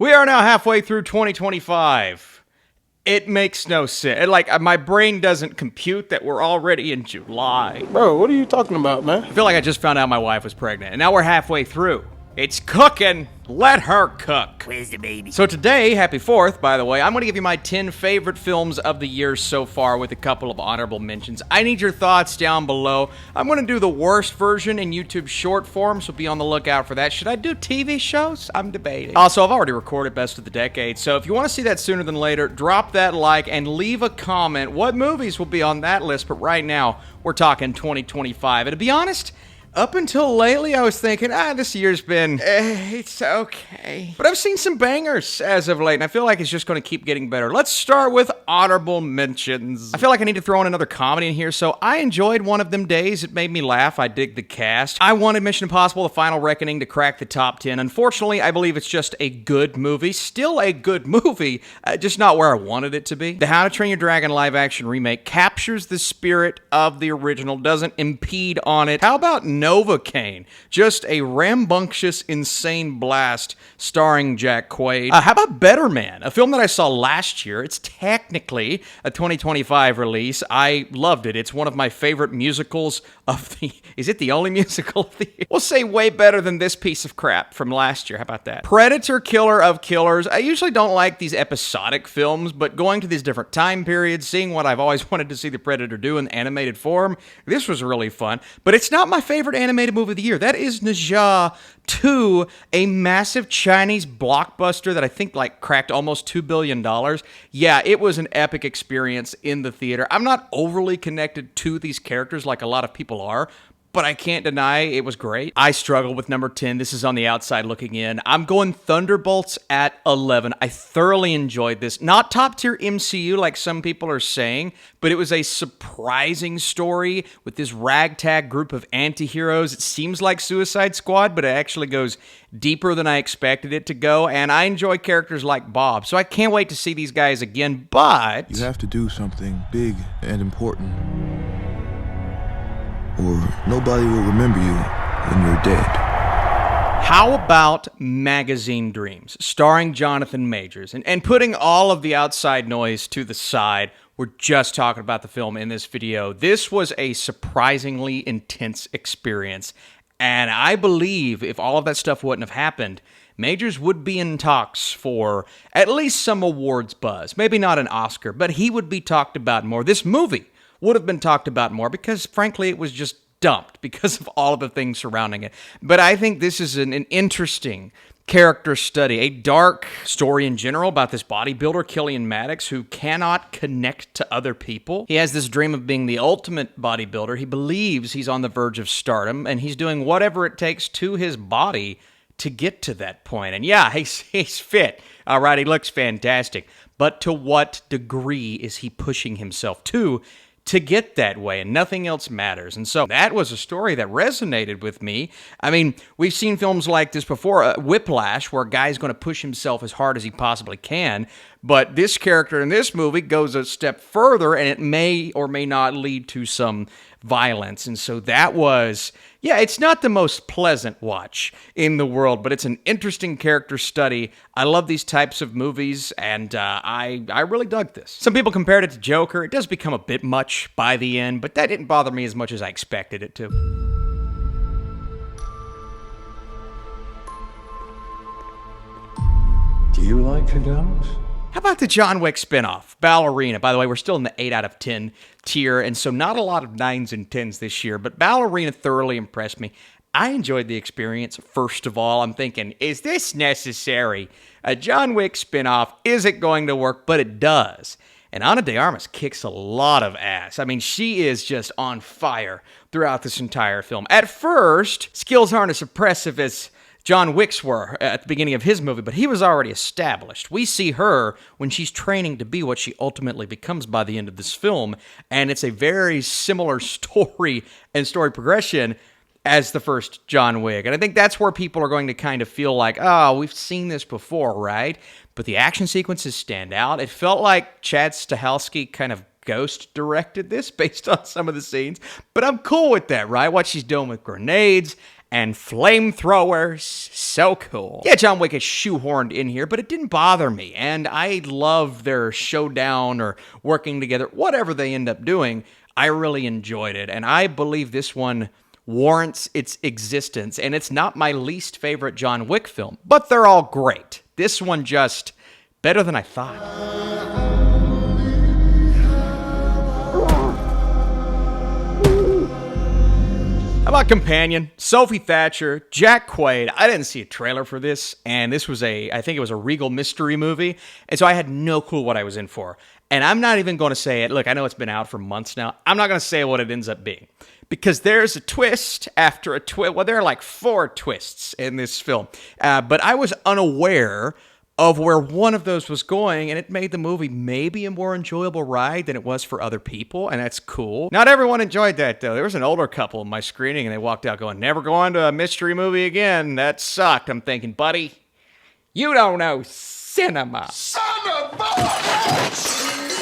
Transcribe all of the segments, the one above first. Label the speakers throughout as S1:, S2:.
S1: We are now halfway through 2025. It makes no sense. My brain doesn't compute that we're already in July.
S2: Bro, what are you talking about, man?
S1: I feel like I just found out my wife was pregnant, and now we're halfway through. It's cooking. Let her cook.
S3: Where's the baby?
S1: So today, happy 4th, by the way, I'm going to give you my 10 favorite films of the year so far with a couple of honorable mentions. I need your thoughts down below. I'm going to do the worst version in YouTube short form, so be on the lookout for that. Should I do TV shows? I'm debating. Also, I've already recorded Best of the Decade, so if you want to see that sooner than later, drop that like and leave a comment what movies will be on that list. But right now, we're talking 2025. And to be honest, up until lately, I was thinking, this year's been, it's okay. But I've seen some bangers as of late, and I feel like it's just going to keep getting better. Let's start with honorable mentions. I feel like I need to throw in another comedy in here, so I enjoyed One of Them Days. It made me laugh. I dig the cast. I wanted Mission Impossible: The Final Reckoning to crack the top 10. Unfortunately, I believe it's just a good movie. Still a good movie, just not where I wanted it to be. The How to Train Your Dragon live-action remake captures the spirit of the original, doesn't impede on it. How about Novocaine? Just a rambunctious, insane blast starring Jack Quaid. How about Better Man? A film that I saw last year. It's technically a 2025 release. I loved it. It's one of my favorite musicals of the... Is it the only musical of the year? We'll say way better than this piece of crap from last year. How about that? Predator, Killer of Killers. I usually don't like these episodic films, but going to these different time periods, seeing what I've always wanted to see the Predator do in animated form, this was really fun. But it's not my favorite animated movie of the year. That is Ne Zha 2, a massive Chinese blockbuster that I think cracked almost $2 billion. Yeah, it was an epic experience in the theater. I'm not overly connected to these characters like a lot of people are, but I can't deny it was great. I struggle with number 10. This is on the outside looking in. I'm going Thunderbolts at 11. I thoroughly enjoyed this. Not top tier MCU like some people are saying, but it was a surprising story with this ragtag group of anti-heroes. It seems like Suicide Squad, but it actually goes deeper than I expected it to go, and I enjoy characters like Bob, so I can't wait to see these guys again, but...
S4: You have to do something big and important, or nobody will remember you when you're dead.
S1: How about Magazine Dreams, starring Jonathan Majors? And putting all of the outside noise to the side, we're just talking about the film in this video. This was a surprisingly intense experience, and I believe if all of that stuff wouldn't have happened, Majors would be in talks for at least some awards buzz. Maybe not an Oscar, but he would be talked about more. This movie would have been talked about more because, frankly, it was just dumped because of all of the things surrounding it. But I think this is an interesting character study, a dark story in general about this bodybuilder, Killian Maddox, who cannot connect to other people. He has this dream of being the ultimate bodybuilder. He believes he's on the verge of stardom, and he's doing whatever it takes to his body to get to that point. And yeah, he's fit. All right, he looks fantastic. But to what degree is he pushing himself to get that way, and nothing else matters? And so that was a story that resonated with me. I mean, we've seen films like this before, Whiplash, where a guy's going to push himself as hard as he possibly can, but this character in this movie goes a step further, and it may or may not lead to some violence. And so that was, yeah, it's not the most pleasant watch in the world, but it's an interesting character study. I love these types of movies, and I really dug this. Some people compared it to Joker. It does become a bit much by the end, but that didn't bother me as much as I expected it to.
S5: Do you like cigars?
S1: How about the John Wick spinoff, Ballerina? By the way, we're still in the 8 out of 10 tier, and so not a lot of 9s and 10s this year, but Ballerina thoroughly impressed me. I enjoyed the experience. First of all, I'm thinking, is this necessary? A John Wick spinoff, is it going to work? But it does. And Ana de Armas kicks a lot of ass. I mean, she is just on fire throughout this entire film. At first, skills aren't as impressive as John Wick's were at the beginning of his movie, but he was already established. We see her when she's training to be what she ultimately becomes by the end of this film, and it's a very similar story and story progression as the first John Wick. And I think that's where people are going to kind of feel like, oh, we've seen this before, right? But the action sequences stand out. It felt like Chad Stahelski kind of ghost directed this based on some of the scenes, but I'm cool with that, right? What she's doing with grenades and flamethrowers. So cool. Yeah, John Wick is shoehorned in here, but it didn't bother me. And I love their showdown or working together, whatever they end up doing. I really enjoyed it. And I believe this one warrants its existence. And it's not my least favorite John Wick film, but they're all great. This one just better than I thought. How about Companion? Sophie Thatcher, Jack Quaid. I didn't see a trailer for this, and this was I think it was a Regal mystery movie, and so I had no clue what I was in for. And I'm not even going to say it. Look, I know it's been out for months now. I'm not going to say what it ends up being, because there's a twist after a twist. Well, there are like 4 twists in this film, but I was unaware of where one of those was going, and it made the movie maybe a more enjoyable ride than it was for other people, and that's cool. Not everyone enjoyed that, though. There was an older couple in my screening, and they walked out going, never go on to a mystery movie again. That sucked. I'm thinking, buddy, you don't know cinema. Son of a...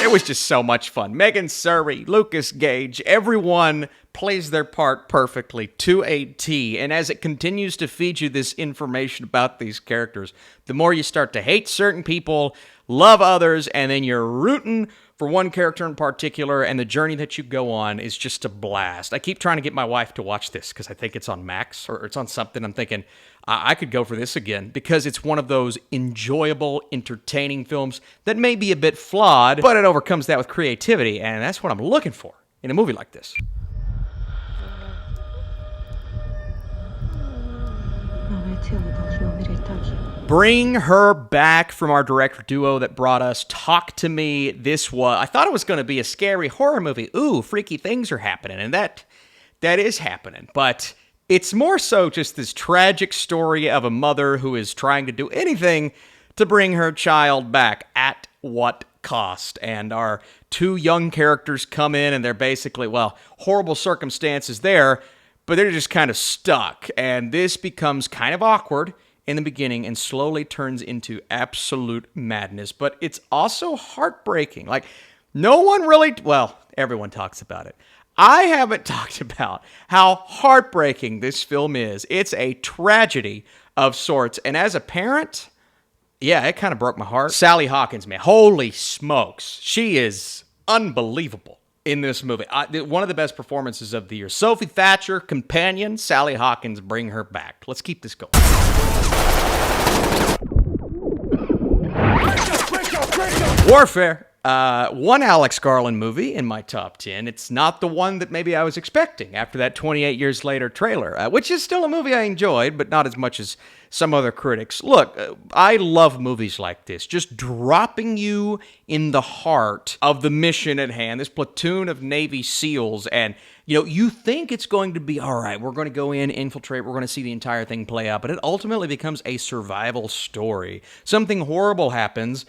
S1: It was just so much fun. Megan Surrey, Lucas Gage, everyone plays their part perfectly to a T. And as it continues to feed you this information about these characters, the more you start to hate certain people, love others, and then you're rooting for one character in particular, and the journey that you go on is just a blast. I keep trying to get my wife to watch this because I think it's on Max or it's on something. I'm thinking, I could go for this again because it's one of those enjoyable, entertaining films that may be a bit flawed, but it overcomes that with creativity, and that's what I'm looking for in a movie like this. Bring Her Back from our director duo that brought us Talk to Me. I thought it was going to be a scary horror movie. Ooh, freaky things are happening, and that is happening, but it's more so just this tragic story of a mother who is trying to do anything to bring her child back, at what cost. And our 2 young characters come in, and they're basically, well, horrible circumstances there, but they're just kind of stuck. And this becomes kind of awkward in the beginning and slowly turns into absolute madness. But it's also heartbreaking. Like, no one really, well, everyone talks about it. I haven't talked about how heartbreaking this film is. It's a tragedy of sorts. And as a parent, yeah, it kind of broke my heart. Sally Hawkins, man, holy smokes. She is unbelievable in this movie. One of the best performances of the year. Sophie Thatcher, Companion, Sally Hawkins, Bring Her Back. Let's keep this going. Warfare. One Alex Garland movie in my top 10. It's not the one that maybe I was expecting after that 28 Years Later trailer, which is still a movie I enjoyed, but not as much as some other critics. Look, I love movies like this, just dropping you in the heart of the mission at hand, this platoon of Navy SEALs, and you think it's going to be, all right, we're going to go in, infiltrate, we're going to see the entire thing play out, but it ultimately becomes a survival story. Something horrible happens,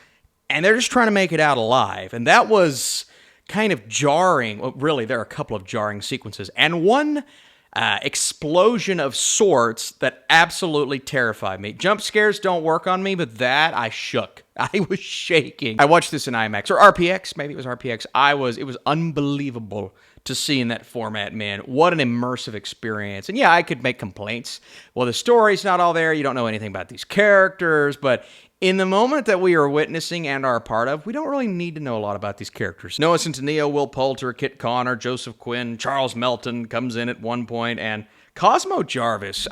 S1: and they're just trying to make it out alive. And that was kind of jarring. Well, really, there are a couple of jarring sequences. And one explosion of sorts that absolutely terrified me. Jump scares don't work on me, but that I shook. I was shaking. I watched this in IMAX, or RPX. Maybe it was RPX. It was unbelievable to see in that format, man. What an immersive experience. And yeah, I could make complaints. Well, the story's not all there. You don't know anything about these characters, but in the moment that we are witnessing and are a part of, we don't really need to know a lot about these characters. Noah Centineo, Will Poulter, Kit Connor, Joseph Quinn, Charles Melton comes in at one point, and Cosmo Jarvis,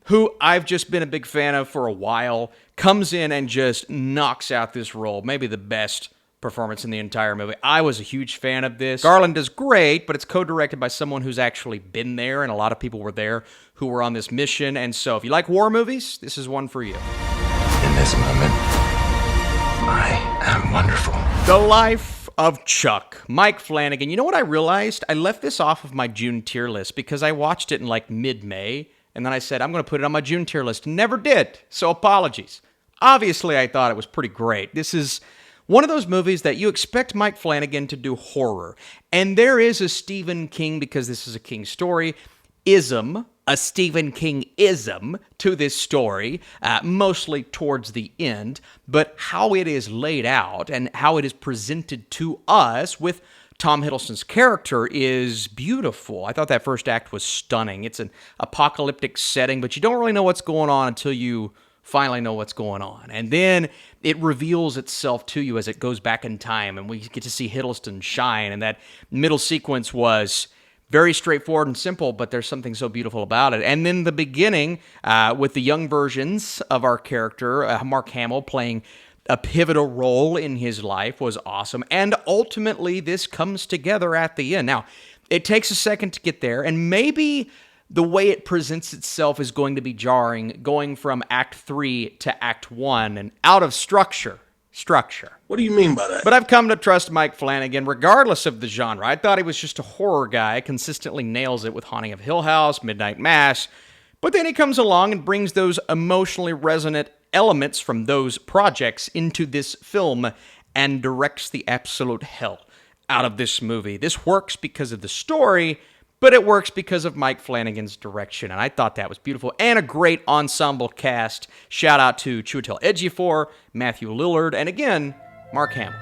S1: who I've just been a big fan of for a while, comes in and just knocks out this role. Maybe the best performance in the entire movie. I was a huge fan of this. Garland does great, but it's co-directed by someone who's actually been there, and a lot of people were there who were on this mission. And so if you like war movies, this is one for you.
S5: In this moment, I am wonderful.
S1: The Life of Chuck. Mike Flanagan. You know what I realized? I left this off of my June tier list because I watched it in like mid-May, and then I said, I'm going to put it on my June tier list. Never did, so apologies. Obviously, I thought it was pretty great. This is one of those movies that you expect Mike Flanagan to do horror. And there is a Stephen King, because this is a King story, a Stephen King-ism to this story, mostly towards the end, but how it is laid out and how it is presented to us with Tom Hiddleston's character is beautiful. I thought that first act was stunning. It's an apocalyptic setting, but you don't really know what's going on until you finally know what's going on. And then it reveals itself to you as it goes back in time, and we get to see Hiddleston shine. And that middle sequence was very straightforward and simple, but there's something so beautiful about it. And then the beginning with the young versions of our character, Mark Hamill playing a pivotal role in his life, was awesome. And ultimately, this comes together at the end. Now, it takes a second to get there, and maybe the way it presents itself is going to be jarring, going from Act 3 to Act 1 and out of structure.
S2: What do you mean by that?
S1: But I've come to trust Mike Flanagan regardless of the genre. I thought he was just a horror guy, consistently nails it with Haunting of Hill House, Midnight Mass, but then he comes along and brings those emotionally resonant elements from those projects into this film and directs the absolute hell out of this movie. This works because of the story, but it works because of Mike Flanagan's direction, and I thought that was beautiful. And a great ensemble cast. Shout out to Chiwetel Ejiofor, Matthew Lillard, and again, Mark Hamill.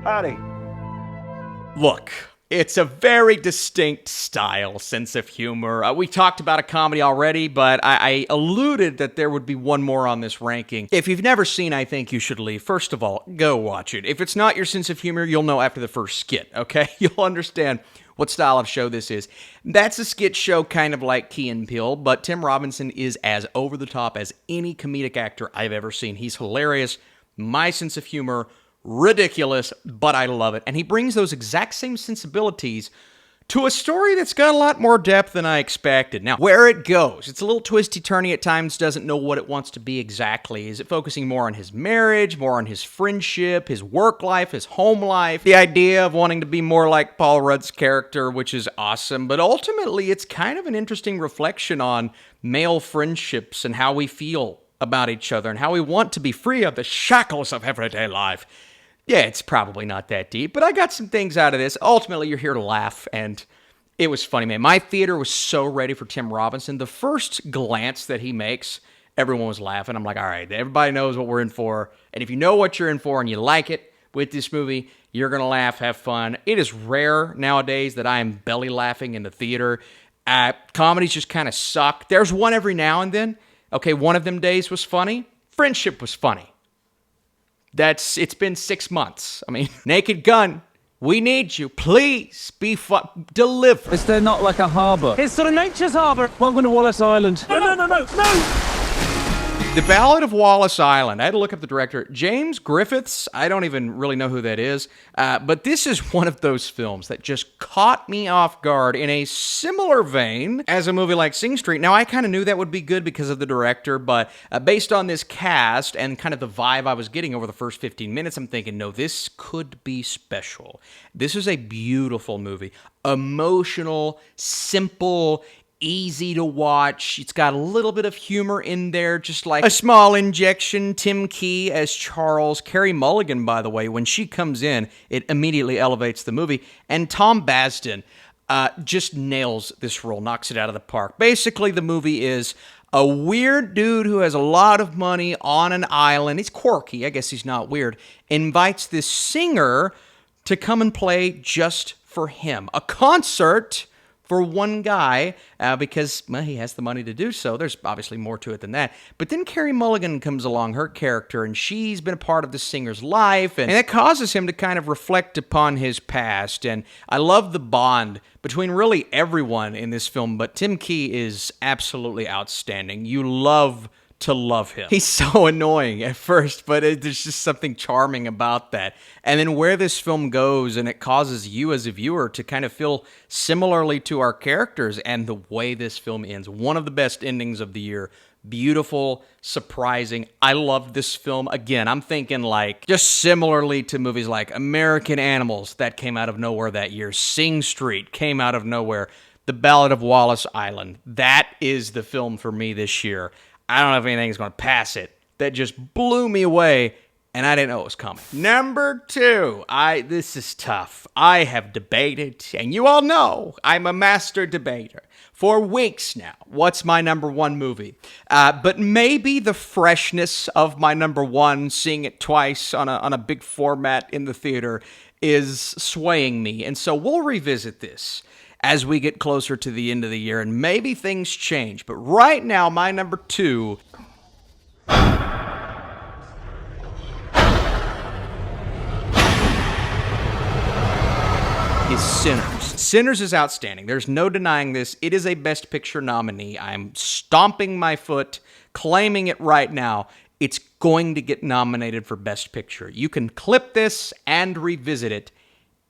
S2: Howdy.
S1: Look, it's a very distinct style, sense of humor. We talked about a comedy already, but I alluded that there would be one more on this ranking. If you've never seen I Think You Should Leave, first of all, go watch it. If it's not your sense of humor, you'll know after the first skit, okay? You'll understand what style of show this is. That's a skit show kind of like Key and Peele, but Tim Robinson is as over the top as any comedic actor I've ever seen. He's hilarious. My sense of humor, ridiculous, but I love it. And he brings those exact same sensibilities to a story that's got a lot more depth than I expected. Now, where it goes, it's a little twisty-turny at times, doesn't know what it wants to be exactly. Is it focusing more on his marriage, more on his friendship, his work life, his home life? The idea of wanting to be more like Paul Rudd's character, which is awesome, but ultimately it's kind of an interesting reflection on male friendships and how we feel about each other and how we want to be free of the shackles of everyday life. Yeah, it's probably not that deep, but I got some things out of this. Ultimately, you're here to laugh, and it was funny, man. My theater was so ready for Tim Robinson. The first glance that he makes, everyone was laughing. I'm like, all right, everybody knows what we're in for, and if you know what you're in for and you like it with this movie, you're going to laugh, have fun. It is rare nowadays that I am belly laughing in the theater. Comedies just kind of suck. There's one every now and then. Okay, one of them days was funny. Friendship was funny. It's been 6 months. I mean, Naked Gun, we need you. Please be deliver.
S3: Is there not like a harbour?
S6: It's sort of nature's harbour.
S3: Welcome to Wallace Island.
S6: No.
S1: The Ballad of Wallace Island. I had to look up the director. James Griffiths. I don't even really know who that is. But this is one of those films that just caught me off guard in a similar vein as a movie like Sing Street. Now, I kind of knew that would be good because of the director, but based on this cast and kind of the vibe I was getting over the first 15 minutes, I'm thinking, no, this could be special. This is a beautiful movie. Emotional, simple, easy to watch. It's got a little bit of humor in there, just like a small injection. Tim Key as Charles. Carey Mulligan, by the way, when she comes in, it immediately elevates the movie. And Tom Basden just nails this role, knocks it out of the park. Basically, the movie is a weird dude who has a lot of money on an island. He's quirky. I guess he's not weird. Invites this singer to come and play just for him. A concert for one guy, because he has the money to do so. There's obviously more to it than that. But then Carey Mulligan comes along, her character, and she's been a part of the singer's life, and that causes him to kind of reflect upon his past. And I love the bond between really everyone in this film, but Tim Key is absolutely outstanding. You love to love him. He's so annoying at first, but there's just something charming about that. And then where this film goes, and it causes you as a viewer to kind of feel similarly to our characters, and the way this film ends. One of the best endings of the year. Beautiful, surprising. I love this film. Again, I'm thinking like just similarly to movies like American Animals that came out of nowhere that year. Sing Street came out of nowhere. The Ballad of Wallace Island. That is the film for me this year. I don't know if anything's going to pass it. That just blew me away, and I didn't know it was coming. Number 2. This is tough. I have debated, and you all know I'm a master debater. for weeks now, what's my number one movie? But maybe the freshness of my number one, seeing it twice on a big format in the theater, is swaying me. And so we'll revisit this as we get closer to the end of the year, and maybe things change. But right now, my number two is Sinners. Sinners is outstanding. There's no denying this. It is a Best Picture nominee. I'm stomping my foot, claiming it right now. It's going to get nominated for Best Picture. You can clip this and revisit it.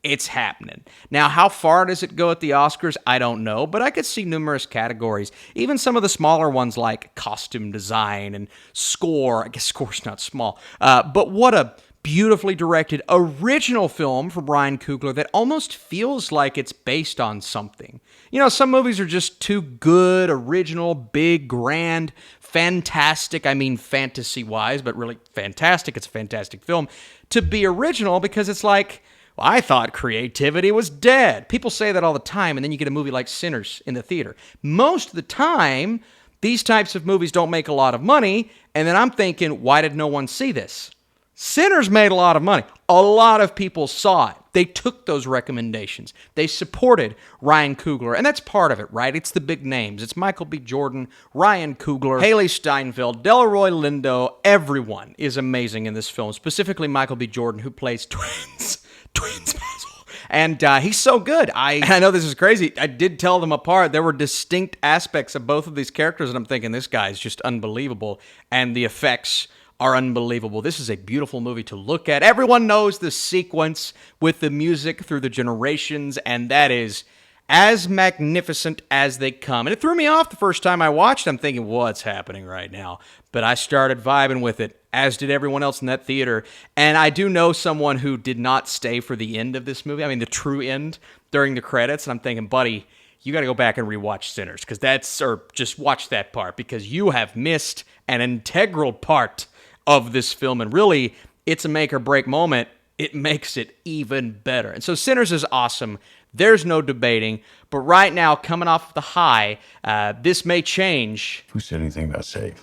S1: It's happening. Now, how far does it go at the Oscars? I don't know, but I could see numerous categories. Even some of the smaller ones like costume design and score. I guess score's not small. But what a beautifully directed original film from Ryan Coogler that almost feels like it's based on something. You know, some movies are just too good, original, big, grand, fantastic. I mean fantasy-wise, but really fantastic. It's a fantastic film to be original because it's like, well, I thought creativity was dead. People say that all the time, and then you get a movie like Sinners in the theater. Most of the time, these types of movies don't make a lot of money, and then I'm thinking, why did no one see this? Sinners made a lot of money. A lot of people saw it. They took those recommendations. They supported Ryan Coogler, and that's part of it, right? It's the big names. It's Michael B. Jordan, Ryan Coogler, Haley Steinfeld, Delroy Lindo. Everyone is amazing in this film, specifically Michael B. Jordan, who plays twins puzzle. And he's so good. I know this is crazy. I did tell them apart. There were distinct aspects of both of these characters, and I'm thinking, this guy is just unbelievable. And the effects are unbelievable. This is a beautiful movie to look at. Everyone knows the sequence with the music through the generations, and that is as magnificent as they come. And it threw me off the first time I watched. I'm thinking, what's happening right now? But I started vibing with it, as did everyone else in that theater. And I do know someone who did not stay for the end of this movie. I mean, the true end during the credits. And I'm thinking, buddy, you got to go back and rewatch Sinners, or just watch that part, because you have missed an integral part of this film, and really, it's a make or break moment. It makes it even better. And so Sinners is awesome. There's no debating. But right now, coming off the high, this may change.
S5: Who said anything about safe?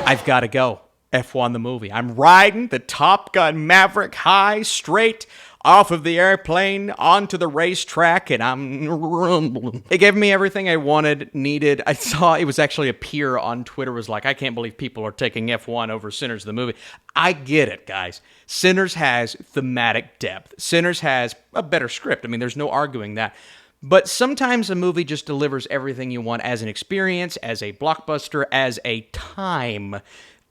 S1: I've got to go. F1 the movie. I'm riding the Top Gun Maverick high straight off of the airplane onto the racetrack, and I'm rumbling. It gave me everything I wanted, needed. I saw it was actually a peer on Twitter was like, I can't believe people are taking F1 over Sinners the movie. I get it, guys. Sinners has thematic depth. Sinners has a better script. I mean, there's no arguing that. But sometimes a movie just delivers everything you want as an experience, as a blockbuster, as a time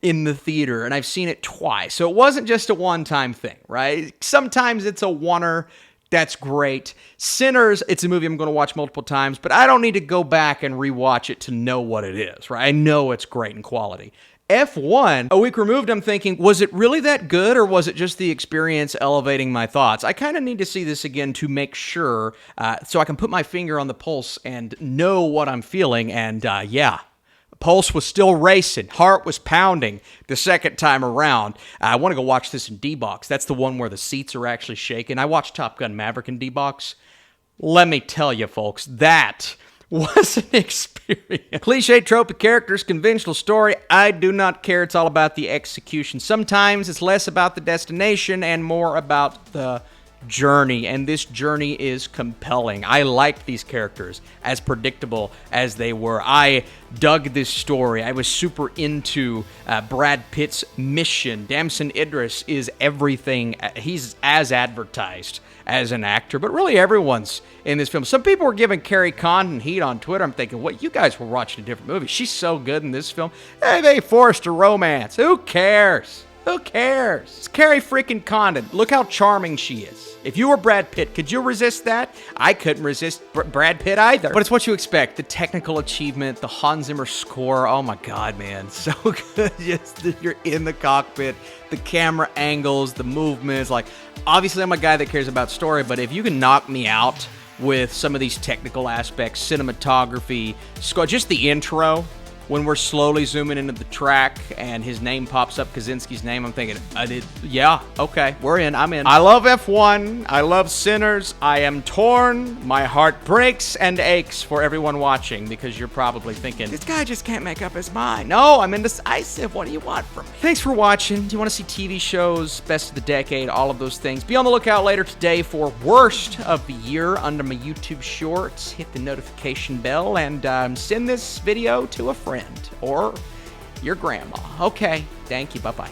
S1: in the theater, and I've seen it twice. So it wasn't just a one-time thing, right? Sometimes it's a oneer. That's great. Sinners, it's a movie I'm going to watch multiple times, but I don't need to go back and rewatch it to know what it is, right? I know it's great in quality. F1, a week removed, I'm thinking, was it really that good, or was it just the experience elevating my thoughts? I kind of need to see this again to make sure, so I can put my finger on the pulse and know what I'm feeling, and yeah. Pulse was still racing. Heart was pounding the second time around. I want to go watch this in D-Box. That's the one where the seats are actually shaking. I watched Top Gun Maverick in D-Box. Let me tell you, folks, that was an experience. Cliche, trope of characters, conventional story. I do not care. It's all about the execution. Sometimes it's less about the destination and more about the journey, and this journey is compelling. I liked these characters, as predictable as they were. I dug this story. I was super into Brad Pitt's mission. Damson Idris is everything. He's as advertised as an actor, but really everyone's in this film. Some people were giving Carrie Condon heat on Twitter. I'm thinking, what, you guys were watching a different movie. She's so good in this film. Hey, they forced a romance. Who cares? Who cares? It's Carrie freaking Condon. Look how charming she is. If you were Brad Pitt, could you resist that? I couldn't resist Brad Pitt either. But it's what you expect. The technical achievement, the Hans Zimmer score. Oh my God, man. So good. Just you're in the cockpit. The camera angles, the movements. Like, obviously I'm a guy that cares about story, but if you can knock me out with some of these technical aspects, cinematography, score, just the intro when we're slowly zooming into the track and his name pops up, Kaczynski's name, I'm thinking, yeah, okay, we're in, I'm in. I love F1, I love Sinners, I am torn, my heart breaks and aches for everyone watching, because you're probably thinking, this guy just can't make up his mind. No, I'm indecisive, what do you want from me? Thanks for watching. Do you want to see TV shows, best of the decade, all of those things? Be on the lookout later today for worst of the year under my YouTube shorts. Hit the notification bell and send this video to a friend or your grandma. Okay, thank you, bye-bye.